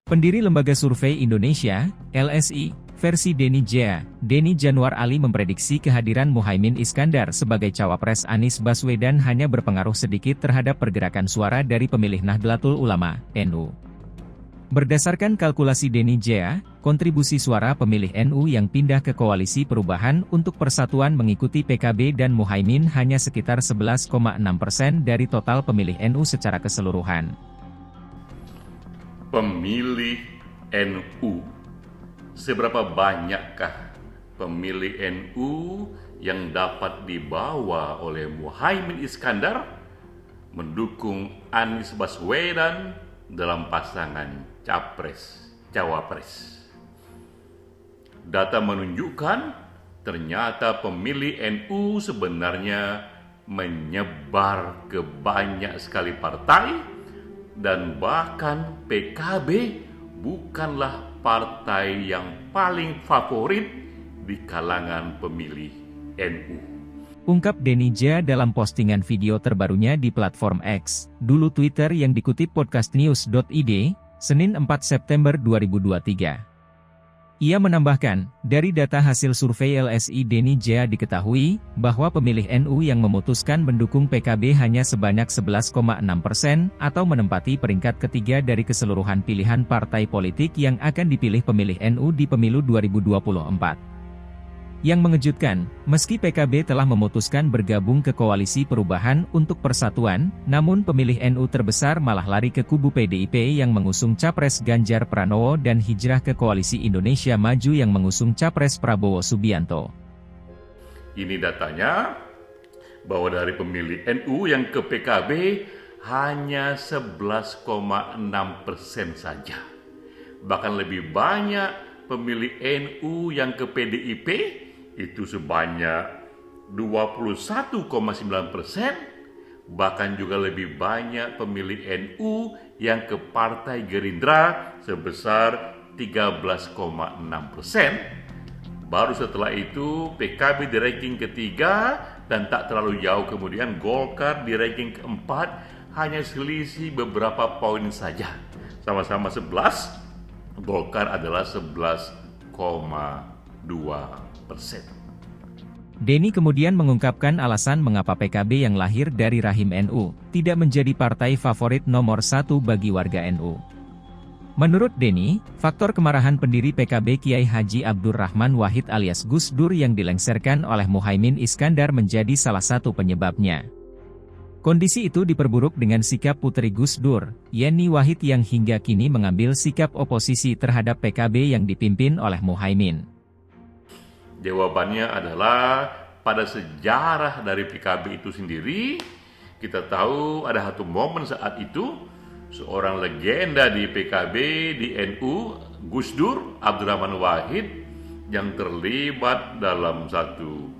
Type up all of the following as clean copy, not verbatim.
Pendiri Lembaga Survei Indonesia, LSI, versi Denny Jaya, Denny Januar Ali memprediksi kehadiran Muhaimin Iskandar sebagai cawapres Anies Baswedan hanya berpengaruh sedikit terhadap pergerakan suara dari pemilih Nahdlatul Ulama, NU. Berdasarkan kalkulasi Denny Jaya, kontribusi suara pemilih NU yang pindah ke Koalisi Perubahan untuk Persatuan mengikuti PKB dan Muhaimin hanya sekitar 11,6% dari total pemilih NU secara keseluruhan. Pemilih NU, seberapa banyakkah pemilih NU yang dapat dibawa oleh Muhaimin Iskandar mendukung Anies Baswedan dalam pasangan Capres-Cawapres? Data menunjukkan ternyata pemilih NU sebenarnya menyebar ke banyak sekali partai, dan bahkan PKB bukanlah partai yang paling favorit di kalangan pemilih NU. Ungkap Denny Jaya dalam postingan video terbarunya di platform X, dulu Twitter, yang dikutip podcastnews.id, Senin 4 September 2023. Ia menambahkan, dari data hasil survei LSI Denny Jaya diketahui, bahwa pemilih NU yang memutuskan mendukung PKB hanya sebanyak 11,6% atau menempati peringkat ketiga dari keseluruhan pilihan partai politik yang akan dipilih pemilih NU di pemilu 2024. Yang mengejutkan, meski PKB telah memutuskan bergabung ke Koalisi Perubahan untuk Persatuan, namun pemilih NU terbesar malah lari ke kubu PDIP yang mengusung Capres Ganjar Pranowo dan hijrah ke Koalisi Indonesia Maju yang mengusung Capres Prabowo Subianto. Ini datanya, bahwa dari pemilih NU yang ke PKB hanya 11,6% saja. Bahkan lebih banyak pemilih NU yang ke PDIP, itu sebanyak 21,9%, bahkan juga lebih banyak pemilih NU yang ke Partai Gerindra sebesar 13,6%. Baru setelah itu PKB di ranking ketiga, dan tak terlalu jauh kemudian Golkar di ranking keempat, hanya selisih beberapa poin saja. Sama-sama 11, Golkar adalah 11,2%. Denny kemudian mengungkapkan alasan mengapa PKB yang lahir dari rahim NU, tidak menjadi partai favorit nomor satu bagi warga NU. Menurut Denny, faktor kemarahan pendiri PKB Kiai Haji Abdurrahman Wahid alias Gus Dur yang dilengsarkan oleh Muhaimin Iskandar menjadi salah satu penyebabnya. Kondisi itu diperburuk dengan sikap putri Gus Dur, Yeni Wahid, yang hingga kini mengambil sikap oposisi terhadap PKB yang dipimpin oleh Muhaimin. Jawabannya adalah pada sejarah dari PKB itu sendiri, kita tahu ada satu momen saat itu, seorang legenda di PKB, di NU, Gus Dur, Abdurrahman Wahid, yang terlibat dalam satu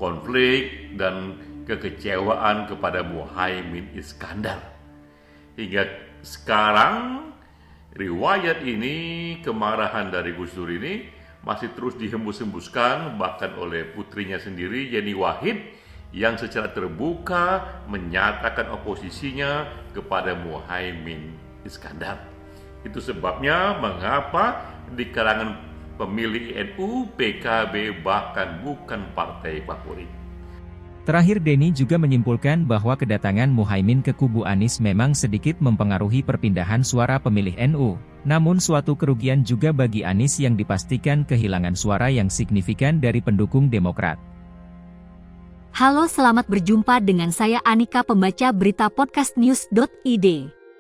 konflik dan kekecewaan kepada Muhaimin Iskandar. Hingga sekarang, riwayat ini, kemarahan dari Gus Dur ini masih terus dihembus-hembuskan bahkan oleh putrinya sendiri, Yeni Wahid, yang secara terbuka menyatakan oposisinya kepada Muhaimin Iskandar. Itu sebabnya mengapa di kalangan pemilih NU, PKB bahkan bukan partai favorit. Terakhir, Denny juga menyimpulkan bahwa kedatangan Muhaimin ke kubu Anies memang sedikit mempengaruhi perpindahan suara pemilih NU, namun suatu kerugian juga bagi Anies yang dipastikan kehilangan suara yang signifikan dari pendukung Demokrat. Halo, selamat berjumpa dengan saya Anika, pembaca berita podcastnews.id.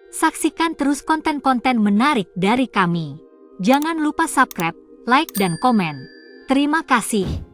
Saksikan terus konten-konten menarik dari kami. Jangan lupa subscribe, like, dan komen. Terima kasih.